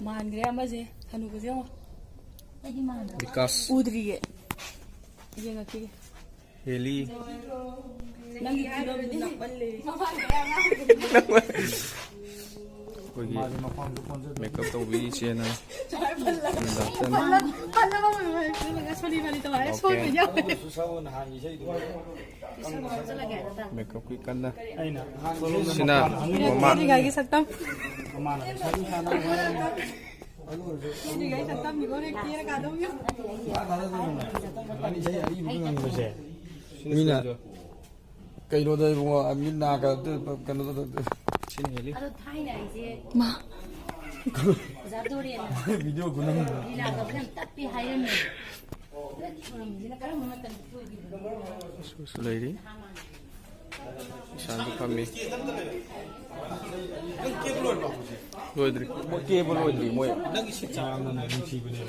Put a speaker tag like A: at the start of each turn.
A: मान गया मजे हनु को जो
B: विकास
A: उधरी है ये नती
B: हेली
A: नंगी किलो में ना बल्ले
B: कोई मेकअप तो भी चेना मेकअप की करना सिना मम्मा
A: दिखाई सकता हूँ
B: मीना
C: कई लोग वो मीना का कनो तो
B: चिन हेली
A: माँ
C: वीडियो गुना
B: सुलेरी शांति फमी लोइद्री
C: केबल लोइद्री मोय चाम ना निची बने